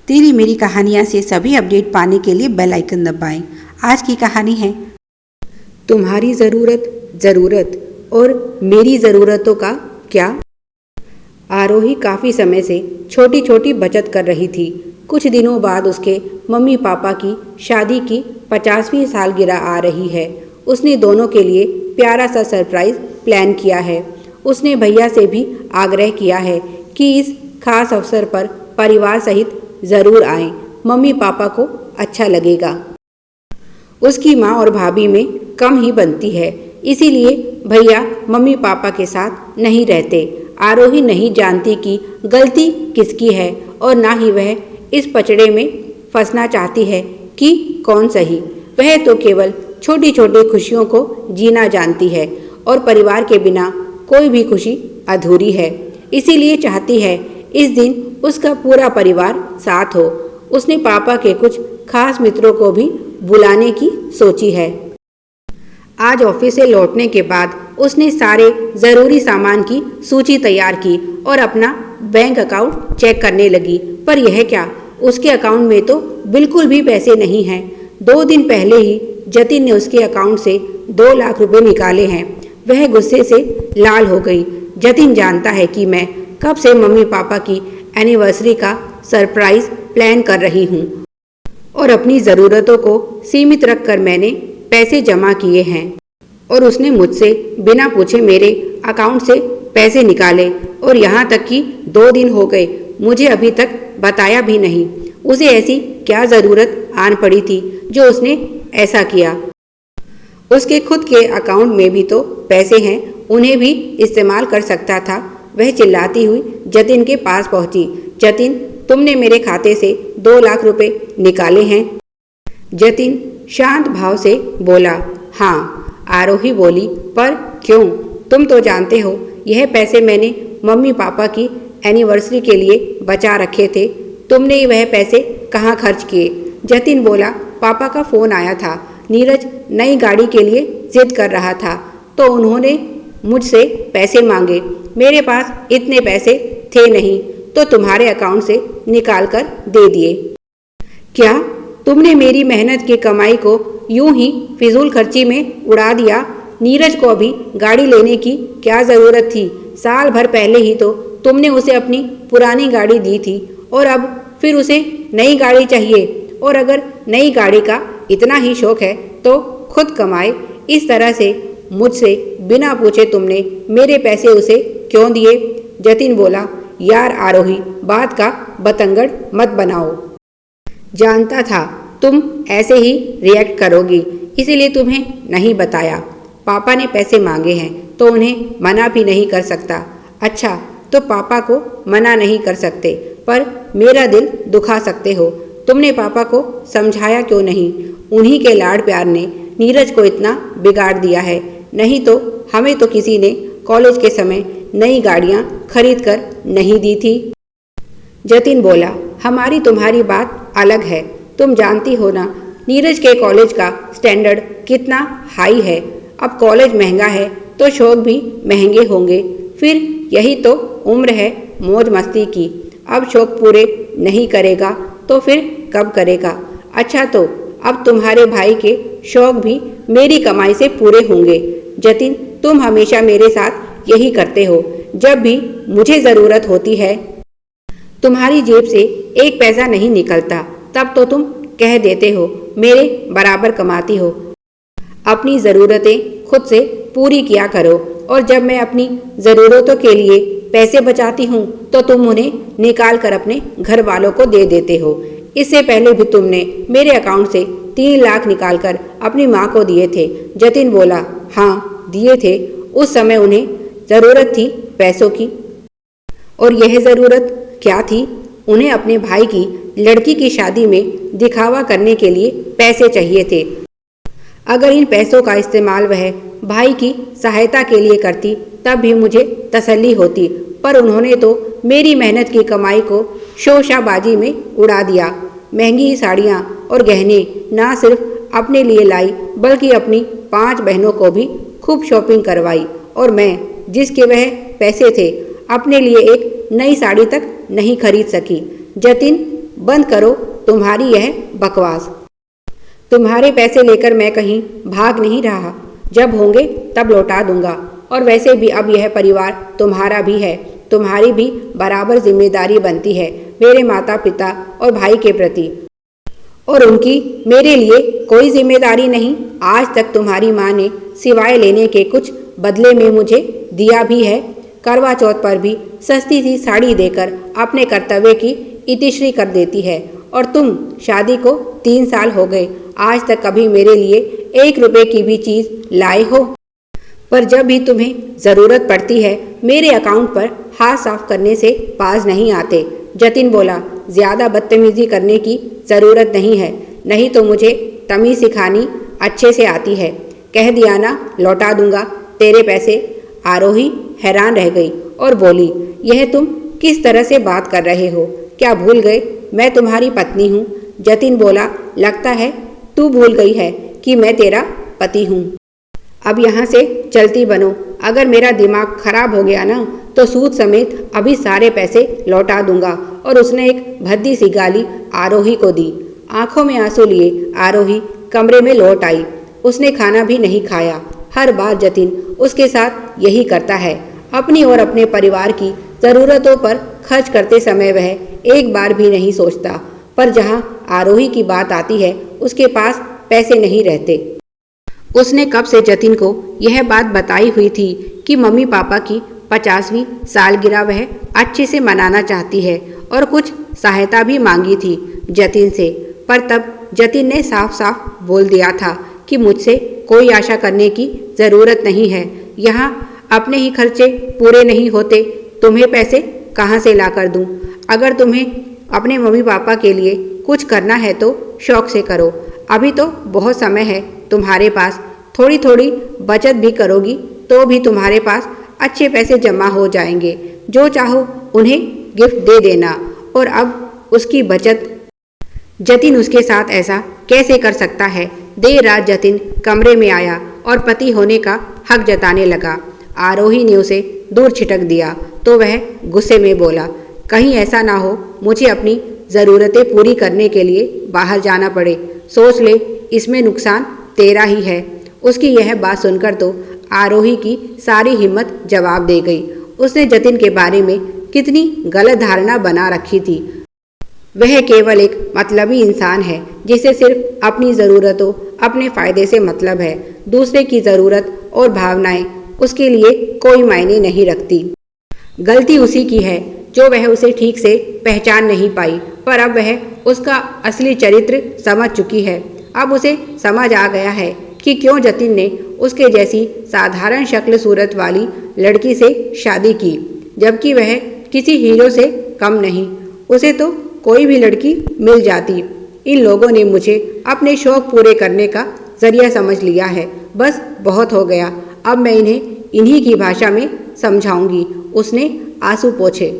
तेरी मेरी कहानियाँ से सभी अपडेट पाने के लिए बेल आइकन दबाएं। आज की कहानी है तुम्हारी ज़रूरत और मेरी ज़रूरतों का क्या। आरोही काफ़ी समय से छोटी छोटी बचत कर रही थी। कुछ दिनों बाद उसके मम्मी पापा की शादी की 50वीं सालगिरह आ रही है। उसने दोनों के लिए प्यारा सा सरप्राइज़ प्लान किया है। उसने भैया से भी आग्रह किया है कि इस खास अवसर पर परिवार सहित ज़रूर आएं। मम्मी पापा को अच्छा लगेगा। उसकी माँ और भाभी में कम ही बनती है, इसीलिए भैया मम्मी पापा के साथ नहीं रहते। आरोही नहीं जानती कि गलती किसकी है और ना ही वह इस पचड़े में फंसना चाहती है कि कौन सही। वह तो केवल छोटी छोटी खुशियों को जीना जानती है और परिवार के बिना कोई भी खुशी अधूरी है। इसीलिए चाहती है इस दिन उसका पूरा परिवार साथ हो। उसने पापा के कुछ खास मित्रों को भी बुलाने की सोची है। आज ऑफिस से लौटने के बाद उसने सारे ज़रूरी सामान की सूची तैयार की और अपना बैंक अकाउंट चेक करने लगी। पर यह क्या, उसके अकाउंट में तो बिल्कुल भी पैसे नहीं हैं। 2 दिन पहले ही जतिन ने उसके अकाउंट से 2 लाख रुपए निकाले हैं। वह गुस्से से लाल हो गई। जतिन जानता है कि मैं कब से मम्मी पापा की एनिवर्सरी का सरप्राइज प्लान कर रही हूँ और अपनी ज़रूरतों को सीमित रखकर मैंने पैसे जमा किए हैं और उसने मुझसे बिना पूछे मेरे अकाउंट से पैसे निकाले और यहाँ तक कि 2 दिन हो गए, मुझे अभी तक बताया भी नहीं। उसे ऐसी क्या ज़रूरत आन पड़ी थी जो उसने ऐसा किया। उसके खुद के अकाउंट में भी तो पैसे हैं, उन्हें भी इस्तेमाल कर सकता था। वह चिल्लाती हुई जतिन के पास पहुंची। जतिन, तुमने मेरे खाते से 2 लाख रुपए निकाले हैं? जतिन शांत भाव से बोला। हाँ। आरोही बोली, पर क्यों? तुम तो जानते हो यह पैसे मैंने मम्मी पापा की एनिवर्सरी के लिए बचा रखे थे। तुमने वह पैसे कहाँ खर्च किए? जतिन बोला, पापा का फ़ोन आया था। नीरज नई गाड़ी के लिए जिद कर रहा था तो उन्होंने मुझसे पैसे मांगे। मेरे पास इतने पैसे थे नहीं तो तुम्हारे अकाउंट से निकाल कर दे दिए। क्या तुमने मेरी मेहनत की कमाई को यूं ही फिजूल खर्ची में उड़ा दिया? नीरज को अभी गाड़ी लेने की क्या ज़रूरत थी? साल भर पहले ही तो तुमने उसे अपनी पुरानी गाड़ी दी थी और अब फिर उसे नई गाड़ी चाहिए। और अगर नई गाड़ी का इतना ही शौक है तो खुद कमाए। इस तरह से मुझसे बिना पूछे तुमने मेरे पैसे उसे क्यों दिए? जतिन बोला, यार आरोही, बात का बतंगड़ मत बनाओ। जानता था तुम ऐसे ही रिएक्ट करोगी, इसीलिए तुम्हें नहीं बताया। पापा ने पैसे मांगे हैं तो उन्हें मना भी नहीं कर सकता। अच्छा, तो पापा को मना नहीं कर सकते पर मेरा दिल दुखा सकते हो। तुमने पापा को समझाया क्यों नहीं? उन्हीं के लाड़ प्यार ने नीरज को इतना बिगाड़ दिया है। नहीं तो हमें तो किसी ने कॉलेज के समय नई गाड़ियाँ खरीद कर नहीं दी थी। जतिन बोला, हमारी तुम्हारी बात अलग है। तुम जानती हो ना नीरज के कॉलेज का स्टैंडर्ड कितना हाई है। अब कॉलेज महंगा है तो शौक भी महंगे होंगे। फिर यही तो उम्र है मौज मस्ती की। अब शौक पूरे नहीं करेगा तो फिर कब करेगा? अच्छा, तो अब तुम्हारे भाई के शौक भी मेरी कमाई से पूरे होंगे। जतिन, तुम हमेशा मेरे साथ यही करते हो। जब भी मुझे ज़रूरत होती है तुम्हारी जेब से 1 पैसा नहीं निकलता, तब तो तुम कह देते हो मेरे बराबर कमाती हो। अपनी ज़रूरतें खुद से पूरी किया करो और जब मैं अपनी ज़रूरतों के लिए पैसे बचाती हूँ तो तुम उन्हें निकाल कर अपने घर वालों को दे देते हो। इससे पहले भी तुमने मेरे अकाउंट से 3 लाख निकाल कर अपनी माँ को दिए थे। जतिन बोला, हाँ दिए थे। उस समय उन्हें ज़रूरत थी पैसों की। और यह ज़रूरत क्या थी? उन्हें अपने भाई की लड़की की शादी में दिखावा करने के लिए पैसे चाहिए थे। अगर इन पैसों का इस्तेमाल वह भाई की सहायता के लिए करती तब भी मुझे तसल्ली होती, पर उन्होंने तो मेरी मेहनत की कमाई को शोशाबाजी में उड़ा दिया। महंगी साड़ियाँ और गहने ना सिर्फ अपने लिए लाई बल्कि अपनी 5 बहनों को भी खूब शॉपिंग करवाई और मैं, जिसके वह पैसे थे, अपने लिए एक नई साड़ी तक नहीं खरीद सकी। जतिन बंद करो तुम्हारी यह बकवास। तुम्हारे पैसे लेकर मैं कहीं भाग नहीं रहा, जब होंगे तब लौटा दूंगा। और वैसे भी अब यह परिवार तुम्हारा भी है, तुम्हारी भी बराबर जिम्मेदारी बनती है मेरे माता पिता और भाई के प्रति। और उनकी मेरे लिए कोई जिम्मेदारी नहीं। आज तक तुम्हारी माँ ने सिवाय लेने के कुछ बदले में मुझे दिया भी है। करवा चौथ पर भी सस्ती सी साड़ी देकर अपने कर्तव्य की इतिश्री कर देती है। और तुम शादी को 3 साल हो गए, आज तक कभी मेरे लिए 1 रुपए की भी चीज़ लाए हो? पर जब भी तुम्हें ज़रूरत पड़ती है मेरे अकाउंट पर हाथ साफ करने से पास नहीं आते। जतिन बोला, ज़्यादा बदतमीजी करने की ज़रूरत नहीं है, नहीं तो मुझे तमीज़ सिखानी अच्छे से आती है। कह दिया ना, लौटा दूंगा तेरे पैसे। आरोही हैरान रह गई और बोली, यह तुम किस तरह से बात कर रहे हो? क्या भूल गए मैं तुम्हारी पत्नी हूँ? जतिन बोला, लगता है तू भूल गई है कि मैं तेरा पति हूँ। अब यहाँ से चलती बनो, अगर मेरा दिमाग खराब हो गया ना तो सूद समेत अभी सारे पैसे लौटा दूंगा। और उसने एक भद्दी सी गाली आरोही को दी। आंखों में आंसू लिए आरोही कमरे में लौट आई। उसने खाना भी नहीं खाया। हर बार जतिन उसके साथ यही करता है। अपनी और अपने परिवार की ज़रूरतों पर खर्च करते समय वह एक बार भी नहीं सोचता, पर जहाँ आरोही की बात आती है उसके पास पैसे नहीं रहते। उसने कब से जतिन को यह बात बताई हुई थी कि मम्मी पापा की 50वीं सालगिरह वह अच्छे से मनाना चाहती है और कुछ सहायता भी मांगी थी जतिन से। पर तब जतिन ने साफ साफ बोल दिया था कि मुझसे कोई आशा करने की ज़रूरत नहीं है। यहाँ अपने ही खर्चे पूरे नहीं होते, तुम्हें पैसे कहाँ से ला कर दूँ? अगर तुम्हें अपने मम्मी पापा के लिए कुछ करना है तो शौक से करो, अभी तो बहुत समय है तुम्हारे पास। थोड़ी थोड़ी बचत भी करोगी तो भी तुम्हारे पास अच्छे पैसे जमा हो जाएंगे। जो चाहो उन्हें गिफ्ट दे देना। और अब उसकी बचत, जतिन उसके साथ ऐसा कैसे कर सकता है? देर रात जतिन कमरे में आया और पति होने का हक जताने लगा। आरोही ने उसे दूर छिटक दिया तो वह गुस्से में बोला, कहीं ऐसा ना हो मुझे अपनी ज़रूरतें पूरी करने के लिए बाहर जाना पड़े। सोच ले, इसमें नुकसान तेरा ही है। उसकी यह बात सुनकर तो आरोही की सारी हिम्मत जवाब दे गई। उसने जतिन के बारे में कितनी गलत धारणा बना रखी थी। वह केवल एक मतलबी इंसान है जिसे सिर्फ अपनी ज़रूरतों, अपने फ़ायदे से मतलब है। दूसरे की ज़रूरत और भावनाएं उसके लिए कोई मायने नहीं रखती। गलती उसी की है जो वह उसे ठीक से पहचान नहीं पाई। पर अब वह उसका असली चरित्र समझ चुकी है। अब उसे समझ आ गया है कि क्यों जतिन ने उसके जैसी साधारण शक्ल सूरत वाली लड़की से शादी की, जबकि वह किसी हीरो से कम नहीं। उसे तो कोई भी लड़की मिल जाती। इन लोगों ने मुझे अपने शौक पूरे करने का जरिया समझ लिया है। बस बहुत हो गया, अब मैं इन्हें इन्हीं की भाषा में समझाऊंगी। उसने आंसू पोंछे।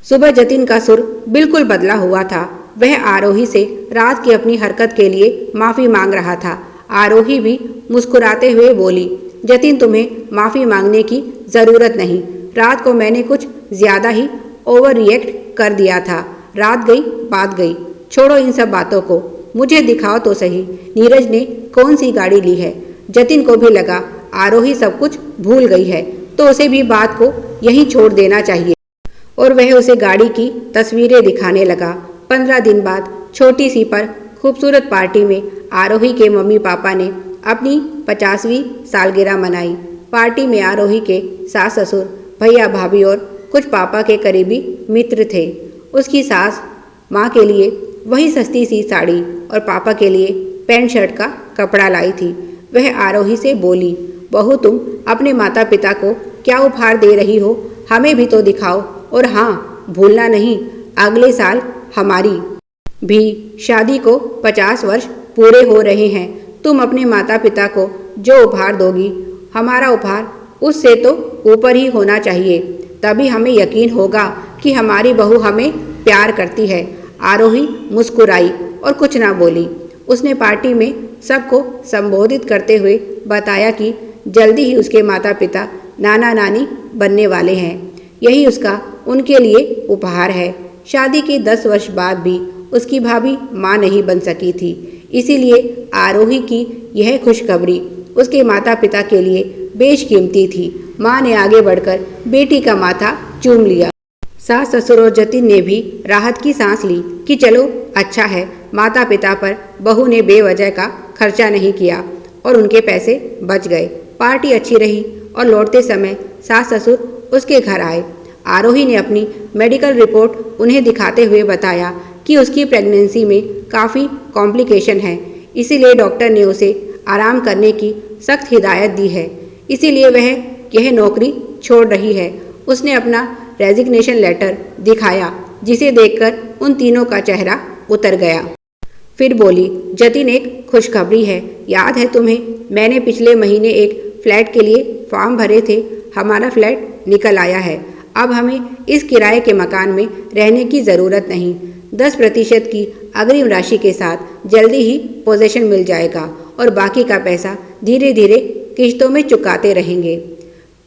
सुबह जतिन का सुर बिल्कुल बदला हुआ था। वह आरोही से रात की अपनी हरकत के लिए माफ़ी मांग रहा था। आरोही भी मुस्कुराते हुए बोली, जतिन तुम्हें माफ़ी मांगने की ज़रूरत नहीं। रात को मैंने कुछ ज़्यादा ही ओवर रिएक्ट कर दिया था। रात गई बात गई, छोड़ो इन सब बातों को। मुझे दिखाओ तो सही, नीरज ने कौन सी गाड़ी ली है? जतिन को भी लगा आरोही सब कुछ भूल गई है तो उसे भी बात को यहीं छोड़ देना चाहिए। और वह उसे गाड़ी की तस्वीरें दिखाने लगा। 15 दिन बाद छोटी सी पर खूबसूरत पार्टी में आरोही के मम्मी पापा ने अपनी 50वीं सालगिरह मनाई। पार्टी में आरोही के सास ससुर, भैया भाभी और कुछ पापा के करीबी मित्र थे। उसकी सास माँ के लिए वही सस्ती सी साड़ी और पापा के लिए पैंट शर्ट का कपड़ा लाई थी। वह आरोही से बोली, बहू तुम अपने माता पिता को क्या उपहार दे रही हो? हमें भी तो दिखाओ। और हाँ, भूलना नहीं, अगले साल हमारी भी शादी को 50 वर्ष पूरे हो रहे हैं। तुम अपने माता पिता को जो उपहार दोगी, हमारा उपहार उससे तो ऊपर ही होना चाहिए। तभी हमें यकीन होगा कि हमारी बहू हमें प्यार करती है। आरोही मुस्कुराई और कुछ ना बोली। उसने पार्टी में सबको संबोधित करते हुए बताया कि जल्दी ही उसके माता पिता नाना नानी बनने वाले हैं। यही उसका उनके लिए उपहार है। शादी के 10 वर्ष बाद भी उसकी भाभी माँ नहीं बन सकी थी। इसीलिए आरोही की यह खुशखबरी उसके माता पिता के लिए बेशकीमती थी। माँ ने आगे बढ़कर बेटी का माथा चूम लिया। सास ससुर और जतिन ने भी राहत की सांस ली कि चलो अच्छा है, माता पिता पर बहू ने बेवजह का खर्चा नहीं किया और उनके पैसे बच गए। पार्टी अच्छी रही और लौटते समय सास ससुर उसके घर आए। आरोही ने अपनी मेडिकल रिपोर्ट उन्हें दिखाते हुए बताया कि उसकी प्रेगनेंसी में काफ़ी कॉम्प्लिकेशन है, इसीलिए डॉक्टर ने उसे आराम करने की सख्त हिदायत दी है। इसीलिए वह यह नौकरी छोड़ रही है। उसने अपना रेजिग्नेशन लेटर दिखाया, जिसे देखकर उन तीनों का चेहरा उतर गया। फिर बोली, जतिन एक खुशखबरी है, याद है तुम्हें? मैंने पिछले महीने एक फ्लैट के लिए फॉर्म भरे थे। हमारा फ्लैट निकल आया है। अब हमें इस किराए के मकान में रहने की ज़रूरत नहीं। 10% की अग्रिम राशि के साथ जल्दी ही पोजीशन मिल जाएगा और बाकी का पैसा धीरे धीरे किश्तों में चुकाते रहेंगे।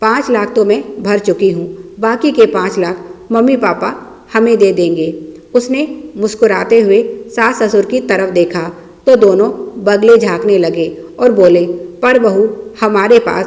5 लाख तो मैं भर चुकी हूँ, बाकी के 5 लाख मम्मी पापा हमें दे देंगे। उसने मुस्कुराते हुए सास ससुर की तरफ देखा तो दोनों बगले झांकने लगे और बोले, पर बहू हमारे पास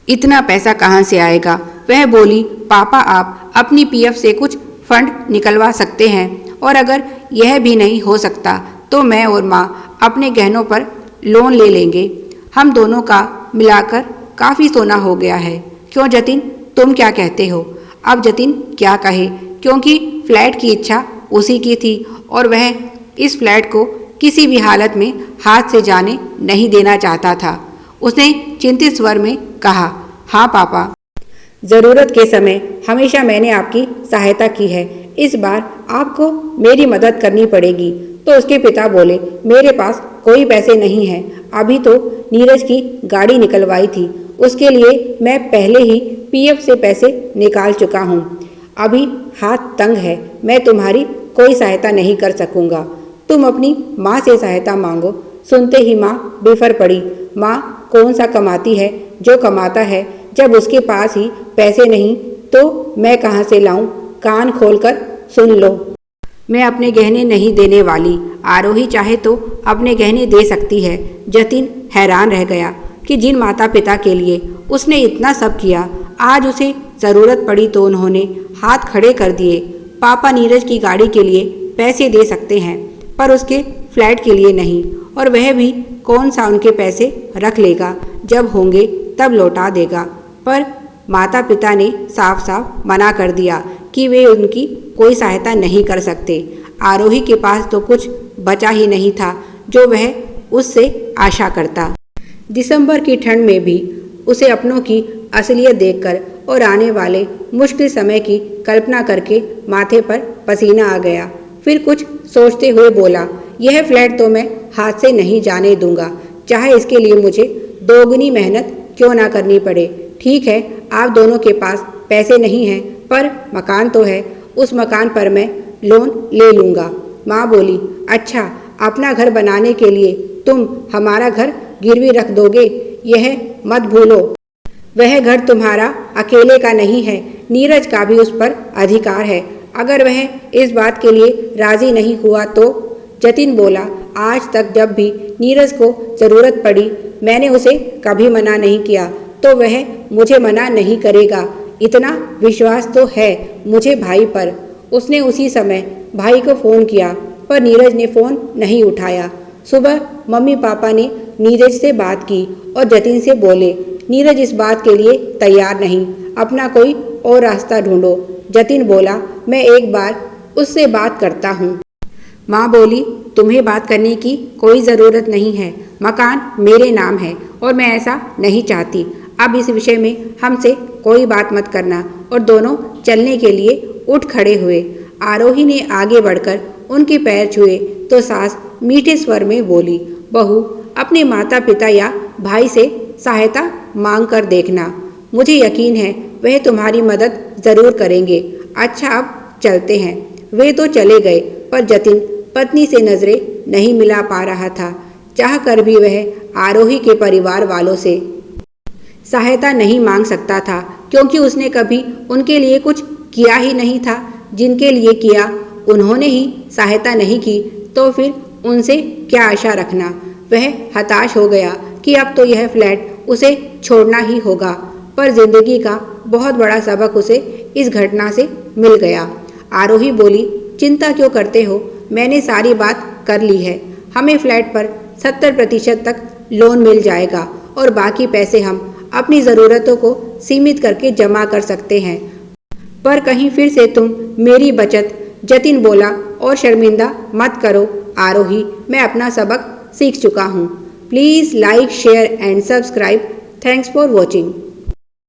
इतना पैसा कहाँ से आएगा? वह बोली, पापा आप अपनी पीएफ से कुछ फंड निकलवा सकते हैं और अगर यह भी नहीं हो सकता तो मैं और माँ अपने गहनों पर लोन ले लेंगे। हम दोनों का मिलाकर काफ़ी सोना हो गया है। क्यों जतिन, तुम क्या कहते हो? अब जतिन क्या कहे, क्योंकि फ्लैट की इच्छा उसी की थी और वह इस फ्लैट को किसी भी हालत में हाथ से जाने नहीं देना चाहता था। उसने चिंतित स्वर में कहा, हाँ पापा, ज़रूरत के समय हमेशा मैंने आपकी सहायता की है। इस बार आपको मेरी मदद करनी पड़ेगी। तो उसके पिता बोले, मेरे पास कोई पैसे नहीं हैं। अभी तो नीरज की गाड़ी निकलवाई थी, उसके लिए मैं पहले ही पीएफ से पैसे निकाल चुका हूँ। अभी हाथ तंग है, मैं तुम्हारी कोई सहायता नहीं कर सकूँगा। तुम अपनी माँ से सहायता मांगो। सुनते ही माँ बिफर पड़ी। माँ कौन सा कमाती है? जो कमाता है, जब उसके पास ही पैसे नहीं तो मैं कहाँ से लाऊं? कान खोलकर सुन लो, मैं अपने गहने नहीं देने वाली। आरोही चाहे तो अपने गहने दे सकती है। जतिन हैरान रह गया कि जिन माता पिता के लिए उसने इतना सब किया, आज उसे ज़रूरत पड़ी तो उन्होंने हाथ खड़े कर दिए। पापा नीरज की गाड़ी के लिए पैसे दे सकते हैं पर उसके फ्लैट के लिए नहीं, और वह भी कौन सा उनके पैसे रख लेगा, जब होंगे तब लौटा देगा। पर माता पिता ने साफ साफ मना कर दिया कि वे उनकी कोई सहायता नहीं कर सकते। आरोही के पास तो कुछ बचा ही नहीं था जो वह उससे आशा करता। दिसंबर की ठंड में भी उसे अपनों की असलियत देखकर और आने वाले मुश्किल समय की कल्पना करके माथे पर पसीना आ गया। फिर कुछ सोचते हुए बोला, यह फ्लैट तो मैं हाथ से नहीं जाने दूंगा, चाहे इसके लिए मुझे दोगुनी मेहनत क्यों ना करनी पड़े। ठीक है, आप दोनों के पास पैसे नहीं हैं पर मकान तो है, उस मकान पर मैं लोन ले लूँगा। माँ बोली, अच्छा, अपना घर बनाने के लिए तुम हमारा घर गिरवी रख दोगे? यह मत भूलो, वह घर तुम्हारा अकेले का नहीं है, नीरज का भी उस पर अधिकार है। अगर वह इस बात के लिए राजी नहीं हुआ तो? जतिन बोला, आज तक जब भी नीरज को ज़रूरत पड़ी मैंने उसे कभी मना नहीं किया, तो वह मुझे मना नहीं करेगा। इतना विश्वास तो है मुझे भाई पर। उसने उसी समय भाई को फ़ोन किया पर नीरज ने फ़ोन नहीं उठाया। सुबह मम्मी पापा ने नीरज से बात की और जतिन से बोले, नीरज इस बात के लिए तैयार नहीं, अपना कोई और रास्ता ढूंढो। जतिन बोला, मैं एक बार उससे बात करता हूँ। माँ बोली, तुम्हें बात करने की कोई ज़रूरत नहीं है, मकान मेरे नाम है और मैं ऐसा नहीं चाहती। अब इस विषय में हमसे कोई बात मत करना। और दोनों चलने के लिए उठ खड़े हुए। आरोही ने आगे बढ़कर उनके पैर छुए तो सास मीठे स्वर में बोली, बहू अपने माता पिता या भाई से सहायता मांग कर देखना, मुझे यकीन है वह तुम्हारी मदद ज़रूर करेंगे। अच्छा, अब चलते हैं। वे तो चले गए पर जतिन पत्नी से नज़रें नहीं मिला पा रहा था। चाह कर भी वह आरोही के परिवार वालों से सहायता नहीं मांग सकता था, क्योंकि उसने कभी उनके लिए कुछ किया ही नहीं था। जिनके लिए किया उन्होंने ही सहायता नहीं की तो फिर उनसे क्या आशा रखना। वह हताश हो गया कि अब तो यह फ्लैट उसे छोड़ना ही होगा, पर जिंदगी का बहुत बड़ा सबक उसे इस घटना से मिल गया। आरोही बोली, चिंता क्यों करते हो, मैंने सारी बात कर ली है। हमें फ्लैट पर 70% तक लोन मिल जाएगा और बाकी पैसे हम अपनी ज़रूरतों को सीमित करके जमा कर सकते हैं। पर कहीं फिर से तुम मेरी बचत, जतिन बोला, और शर्मिंदा मत करो आरोही, मैं अपना सबक सीख चुका हूँ। Please like, share and subscribe. Thanks for watching.